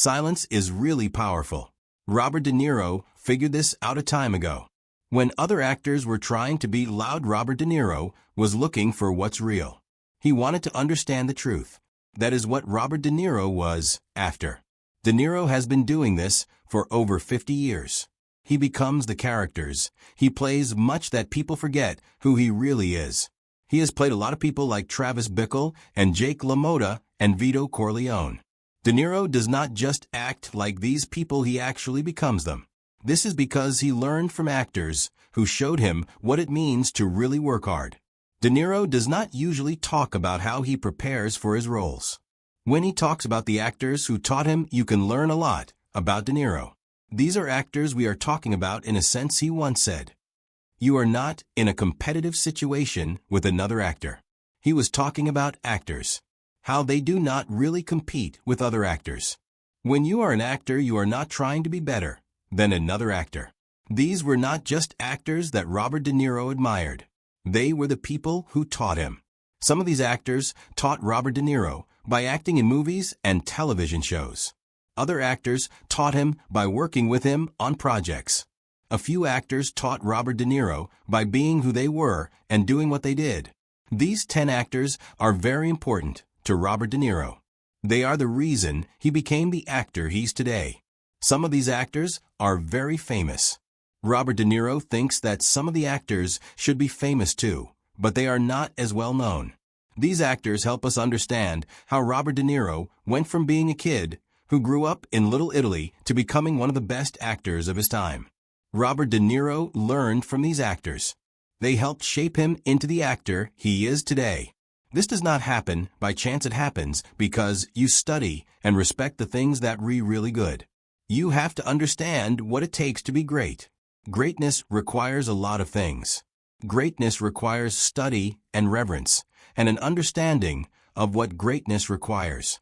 Silence is really powerful. Robert De Niro figured this out a time ago. When other actors were trying to be loud, Robert De Niro was looking for what's real. He wanted to understand the truth. That is what Robert De Niro was after. De Niro has been doing this for over 50 years. He becomes the characters. He plays much that people forget who he really is. He has played a lot of people like Travis Bickle and Jake LaMotta and Vito Corleone. De Niro does not just act like these people, he actually becomes them. This is because he learned from actors who showed him what it means to really work hard. De Niro does not usually talk about how he prepares for his roles. When he talks about the actors who taught him, you can learn a lot about De Niro. These are actors we are talking about in a sense. He once said, "You are not in a competitive situation with another actor." He was talking about actors, how they do not really compete with other actors. When you are an actor, you are not trying to be better than another actor. These were not just actors that Robert De Niro admired. They were the people who taught him. Some of these actors taught Robert De Niro by acting in movies and television shows. Other actors taught him by working with him on projects. A few actors taught Robert De Niro by being who they were and doing what they did. These 10 actors are very important to Robert De Niro. They are the reason he became the actor he's today. Some of these actors are very famous. Robert De Niro thinks that some of the actors should be famous too, but they are not as well known. These actors help us understand how Robert De Niro went from being a kid who grew up in Little Italy to becoming one of the best actors of his time. Robert De Niro learned from these actors. They helped shape him into the actor he is today. This does not happen by chance. It happens because you study and respect the things that are really good. You have to understand what it takes to be great. Greatness requires a lot of things. Greatness requires study and reverence, and an understanding of what greatness requires.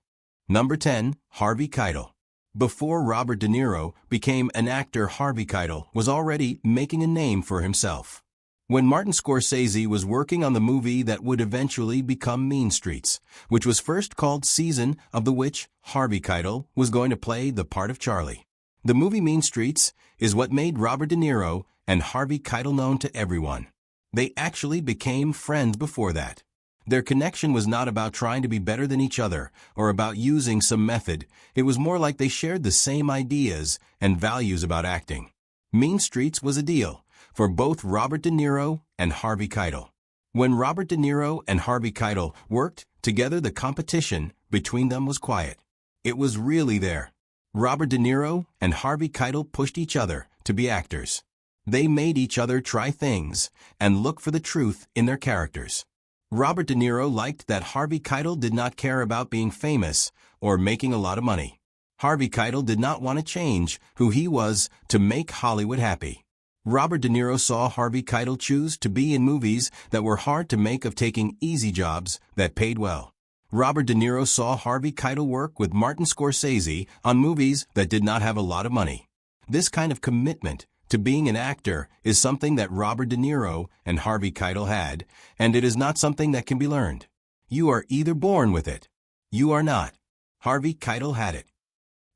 Number 10, Harvey Keitel. Before Robert De Niro became an actor, Harvey Keitel was already making a name for himself. When Martin Scorsese was working on the movie that would eventually become Mean Streets, which was first called Season of the Witch, Harvey Keitel was going to play the part of Charlie. The movie Mean Streets is what made Robert De Niro and Harvey Keitel known to everyone. They actually became friends before that. Their connection was not about trying to be better than each other or about using some method. It was more like they shared the same ideas and values about acting. Mean Streets was a deal for both Robert De Niro and Harvey Keitel. When Robert De Niro and Harvey Keitel worked together, the competition between them was quiet. It was really there. Robert De Niro and Harvey Keitel pushed each other to be actors. They made each other try things and look for the truth in their characters. Robert De Niro liked that Harvey Keitel did not care about being famous or making a lot of money. Harvey Keitel did not want to change who he was to make Hollywood happy. Robert De Niro saw Harvey Keitel choose to be in movies that were hard to make of taking easy jobs that paid well. Robert De Niro saw Harvey Keitel work with Martin Scorsese on movies that did not have a lot of money. This kind of commitment to being an actor is something that Robert De Niro and Harvey Keitel had, and it is not something that can be learned. You are either born with it. You are not. Harvey Keitel had it.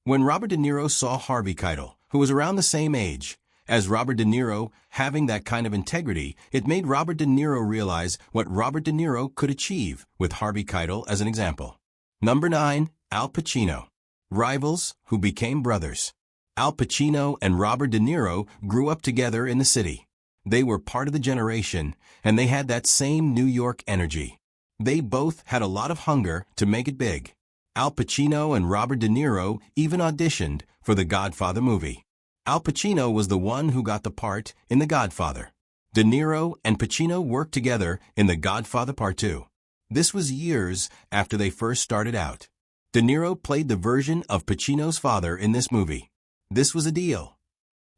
When Robert De Niro saw Harvey Keitel, who was around the same age as Robert De Niro, having that kind of integrity, it made Robert De Niro realize what Robert De Niro could achieve with Harvey Keitel as an example. Number 9, Al Pacino. Rivals who became brothers. Al Pacino and Robert De Niro grew up together in the city. They were part of the generation, and they had that same New York energy. They both had a lot of hunger to make it big. Al Pacino and Robert De Niro even auditioned for the Godfather movie. Al Pacino was the one who got the part in The Godfather. De Niro and Pacino worked together in The Godfather Part 2. This was years after they first started out. De Niro played the version of Pacino's father in this movie. This was a deal.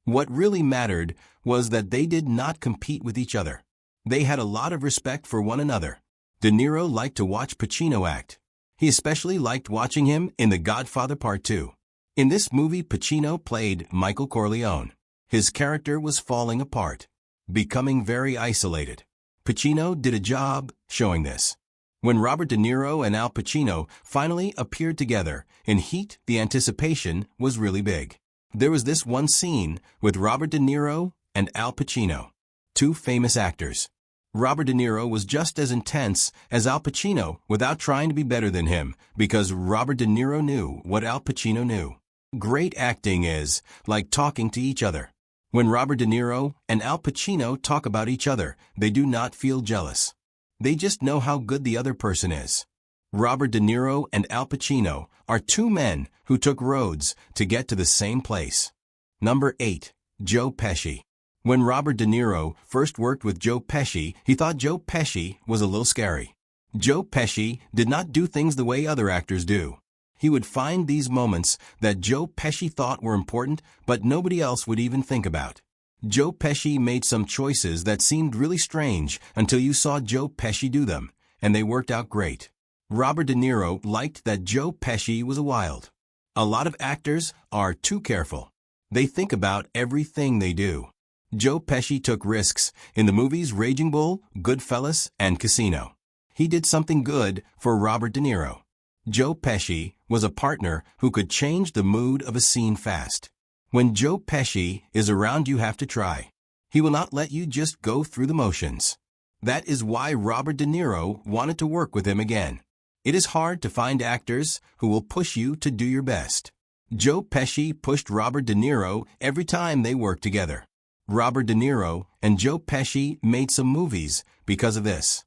What really mattered was that they did not compete with each other. They had a lot of respect for one another. De Niro liked to watch Pacino act. He especially liked watching him in The Godfather Part 2. In this movie, Pacino played Michael Corleone. His character was falling apart, becoming very isolated. Pacino did a job showing this. When Robert De Niro and Al Pacino finally appeared together in Heat, the anticipation was really big. There was this one scene with Robert De Niro and Al Pacino, two famous actors. Robert De Niro was just as intense as Al Pacino without trying to be better than him because Robert De Niro knew what Al Pacino knew. Great acting is like talking to each other. When Robert De Niro and Al Pacino talk about each other, they do not feel jealous. They just know how good the other person is. Robert De Niro and Al Pacino are two men who took roads to get to the same place. Number 8. Joe Pesci. When Robert De Niro first worked with Joe Pesci, he thought Joe Pesci was a little scary. Joe Pesci did not do things the way other actors do. He would find these moments that Joe Pesci thought were important, but nobody else would even think about. Joe Pesci made some choices that seemed really strange until you saw Joe Pesci do them, and they worked out great. Robert De Niro liked that Joe Pesci was wild. A lot of actors are too careful. They think about everything they do. Joe Pesci took risks in the movies Raging Bull, Goodfellas, and Casino. He did something good for Robert De Niro. Joe Pesci was a partner who could change the mood of a scene fast. When Joe Pesci is around, you have to try. He will not let you just go through the motions. That is why Robert De Niro wanted to work with him again. It is hard to find actors who will push you to do your best. Joe Pesci pushed Robert De Niro every time they worked together. Robert De Niro and Joe Pesci made some movies because of this.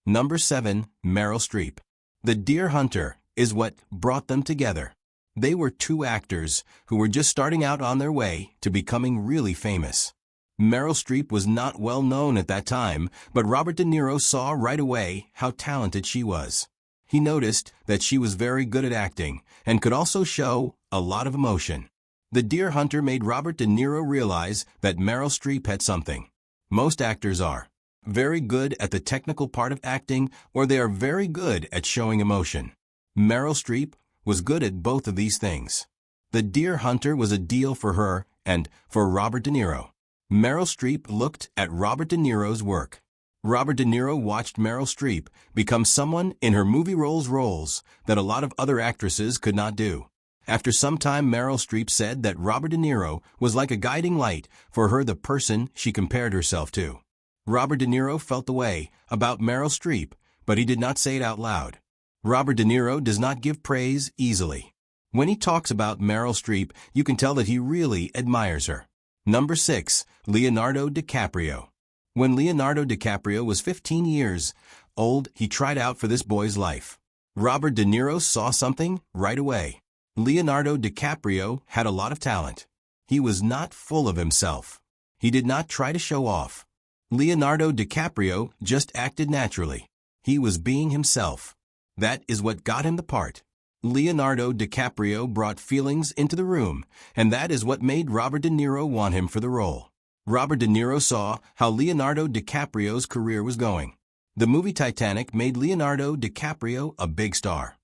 Number 7. Meryl Streep. The Deer Hunter is what brought them together. They were two actors who were just starting out on their way to becoming really famous. Meryl Streep was not well known at that time, but Robert De Niro saw right away how talented she was. He noticed that she was very good at acting and could also show a lot of emotion. The Deer Hunter made Robert De Niro realize that Meryl Streep had something. Most actors are very good at the technical part of acting, or they are very good at showing emotion. Meryl Streep was good at both of these things. The Deer Hunter was a deal for her and for Robert De Niro. Meryl Streep looked at Robert De Niro's work. Robert De Niro watched Meryl Streep become someone in her movie roles that a lot of other actresses could not do. After some time, Meryl Streep said that Robert De Niro was like a guiding light for her, the person she compared herself to. Robert De Niro felt the way about Meryl Streep, but he did not say it out loud. Robert De Niro does not give praise easily. When he talks about Meryl Streep, you can tell that he really admires her. Number 6. Leonardo DiCaprio. When Leonardo DiCaprio was 15 years old, he tried out for this boy's life. Robert De Niro saw something right away. Leonardo DiCaprio had a lot of talent. He was not full of himself. He did not try to show off. Leonardo DiCaprio just acted naturally. He was being himself. That is what got him the part. Leonardo DiCaprio brought feelings into the room, and that is what made Robert De Niro want him for the role. Robert De Niro saw how Leonardo DiCaprio's career was going. The movie Titanic made Leonardo DiCaprio a big star.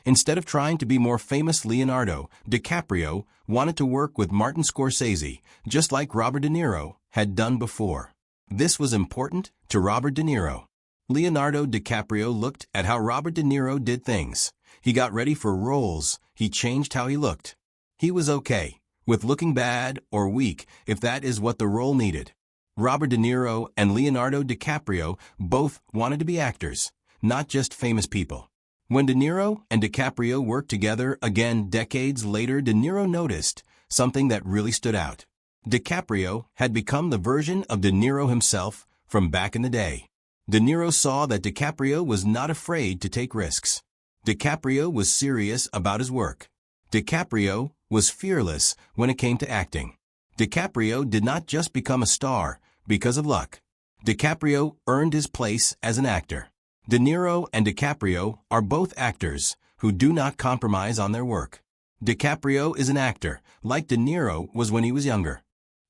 Instead of trying to be more famous, Leonardo DiCaprio wanted to work with Martin Scorsese, just like Robert De Niro had done before. This was important to Robert De Niro. Leonardo DiCaprio looked at how Robert De Niro did things. He got ready for roles. He changed how he looked. He was okay with looking bad or weak if that is what the role needed. Robert De Niro and Leonardo DiCaprio both wanted to be actors, not just famous people. When De Niro and DiCaprio worked together again decades later, De Niro noticed something that really stood out. DiCaprio had become the version of De Niro himself from back in the day. De Niro saw that DiCaprio was not afraid to take risks. DiCaprio was serious about his work. DiCaprio was fearless when it came to acting. DiCaprio did not just become a star because of luck. DiCaprio earned his place as an actor. De Niro and DiCaprio are both actors who do not compromise on their work. DiCaprio is an actor like De Niro was when he was younger.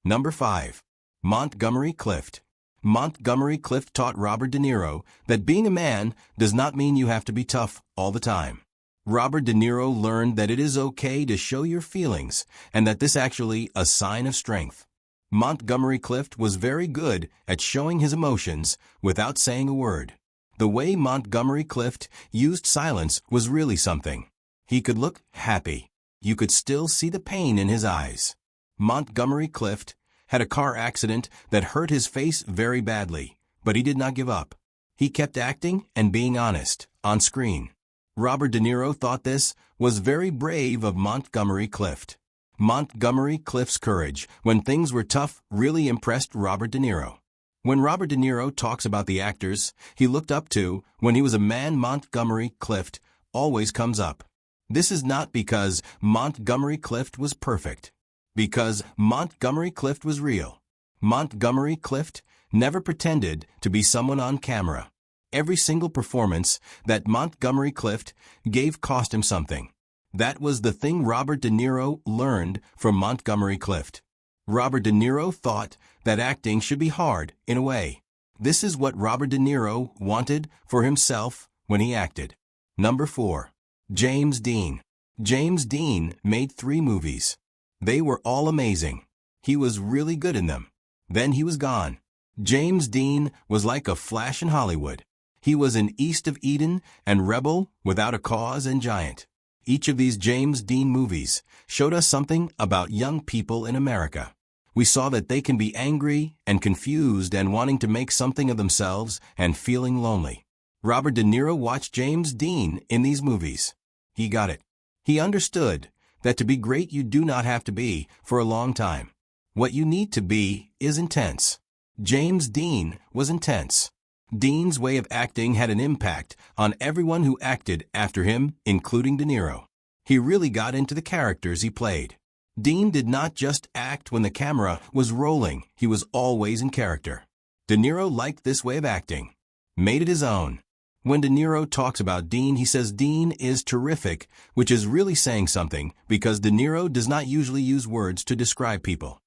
Number 5. Montgomery Clift. Montgomery Clift taught Robert De Niro that being a man does not mean you have to be tough all the time. Robert De Niro learned that it is okay to show your feelings and that this is actually a sign of strength. Montgomery Clift was very good at showing his emotions without saying a word. The way Montgomery Clift used silence was really something. He could look happy. You could still see the pain in his eyes. Montgomery Clift had a car accident that hurt his face very badly, but he did not give up. He kept acting and being honest, on screen. Robert De Niro thought this was very brave of Montgomery Clift. Montgomery Clift's courage when things were tough really impressed Robert De Niro. When Robert De Niro talks about the actors he looked up to when he was a man, Montgomery Clift always comes up. This is not because Montgomery Clift was perfect. Because Montgomery Clift was real. Montgomery Clift never pretended to be someone on camera. Every single performance that Montgomery Clift gave cost him something. That was the thing Robert De Niro learned from Montgomery Clift. Robert De Niro thought that acting should be hard, in a way. This is what Robert De Niro wanted for himself when he acted. Number 4. James Dean. James Dean made 3 movies. They were all amazing. He was really good in them. Then he was gone. James Dean was like a flash in Hollywood. He was in East of Eden and Rebel, Without a Cause and Giant. Each of these James Dean movies showed us something about young people in America. We saw that they can be angry and confused and wanting to make something of themselves and feeling lonely. Robert De Niro watched James Dean in these movies. He got it. He understood that to be great you do not have to be for a long time. What you need to be is intense. James Dean was intense. Dean's way of acting had an impact on everyone who acted after him, including De Niro. He really got into the characters he played. Dean did not just act when the camera was rolling, he was always in character. De Niro liked this way of acting, made it his own. When De Niro talks about Dean, he says Dean is terrific, which is really saying something because De Niro does not usually use words to describe people.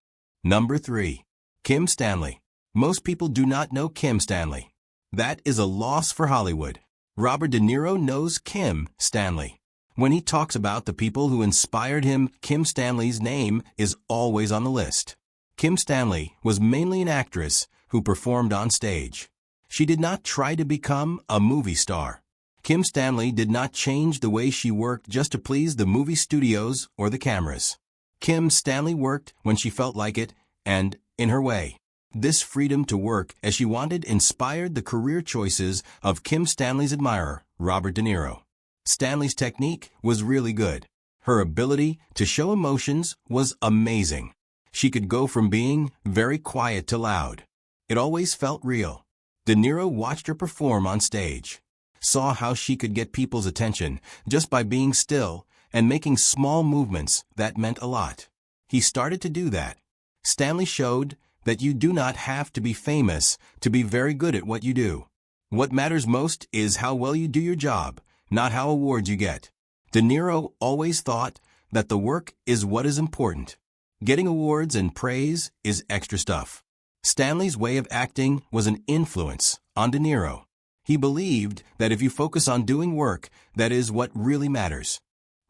Number 3. Kim Stanley. Most people do not know Kim Stanley. That is a loss for Hollywood. Robert De Niro knows Kim Stanley. When he talks about the people who inspired him, Kim Stanley's name is always on the list. Kim Stanley was mainly an actress who performed on stage. She did not try to become a movie star. Kim Stanley did not change the way she worked just to please the movie studios or the cameras. Kim Stanley worked when she felt like it and in her way. This freedom to work as she wanted inspired the career choices of Kim Stanley's admirer, Robert De Niro. Stanley's technique was really good. Her ability to show emotions was amazing. She could go from being very quiet to loud. It always felt real. De Niro watched her perform on stage, saw how she could get people's attention just by being still and making small movements that meant a lot. He started to do that. Stanley showed that you do not have to be famous to be very good at what you do. What matters most is how well you do your job, not how awards you get. De Niro always thought that the work is what is important. Getting awards and praise is extra stuff. Stanley's way of acting was an influence on De Niro. He believed that if you focus on doing work, that is what really matters.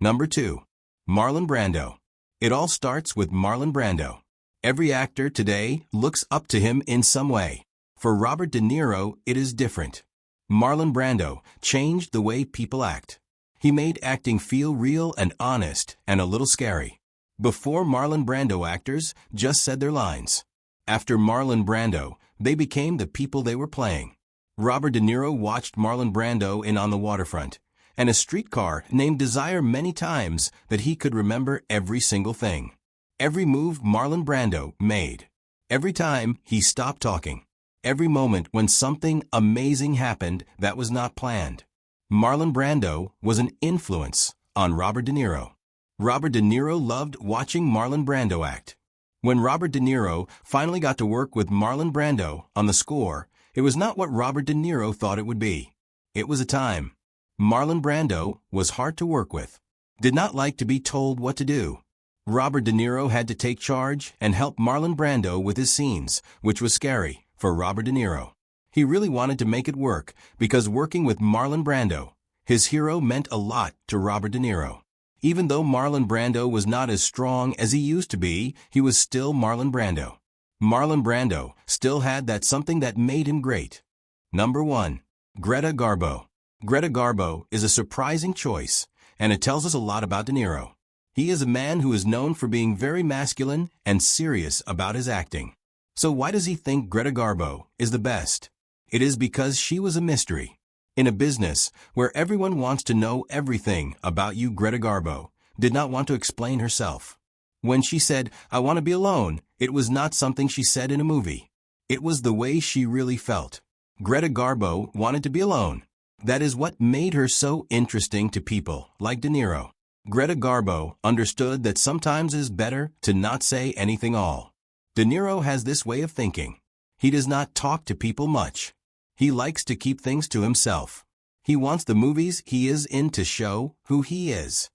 Number 2. Marlon Brando. It all starts with Marlon Brando. Every actor today looks up to him in some way. For Robert De Niro, it is different. Marlon Brando changed the way people act. He made acting feel real and honest and a little scary. Before Marlon Brando, actors just said their lines. After Marlon Brando, they became the people they were playing. Robert De Niro watched Marlon Brando in On the Waterfront and A Streetcar Named Desire many times that he could remember every single thing. Every move Marlon Brando made. Every time he stopped talking. Every moment when something amazing happened that was not planned. Marlon Brando was an influence on Robert De Niro. Robert De Niro loved watching Marlon Brando act. When Robert De Niro finally got to work with Marlon Brando on the score, it was not what Robert De Niro thought it would be. It was a time. Marlon Brando was hard to work with. Did not like to be told what to do. Robert De Niro had to take charge and help Marlon Brando with his scenes, which was scary for Robert De Niro. He really wanted to make it work because working with Marlon Brando, his hero, meant a lot to Robert De Niro. Even though Marlon Brando was not as strong as he used to be, he was still Marlon Brando. Marlon Brando still had that something that made him great. Number 1. Greta Garbo. Greta Garbo is a surprising choice, and it tells us a lot about De Niro. He is a man who is known for being very masculine and serious about his acting. So why does he think Greta Garbo is the best? It is because she was a mystery. In a business where everyone wants to know everything about you, Greta Garbo did not want to explain herself. When she said, "I want to be alone," it was not something she said in a movie. It was the way she really felt. Greta Garbo wanted to be alone. That is what made her so interesting to people like De Niro. Greta Garbo understood that sometimes it is better to not say anything at all. De Niro has this way of thinking. He does not talk to people much. He likes to keep things to himself. He wants the movies he is in to show who he is.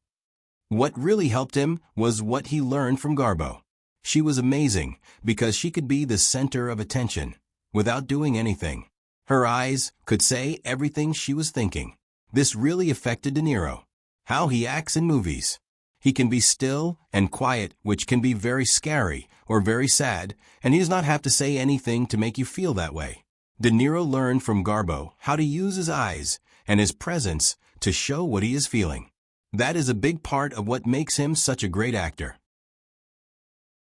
What really helped him was what he learned from Garbo. She was amazing because she could be the center of attention without doing anything. Her eyes could say everything she was thinking. This really affected De Niro. How he acts in movies. He can be still and quiet, which can be very scary or very sad, and he does not have to say anything to make you feel that way. De Niro learned from Garbo how to use his eyes and his presence to show what he is feeling. That is a big part of what makes him such a great actor.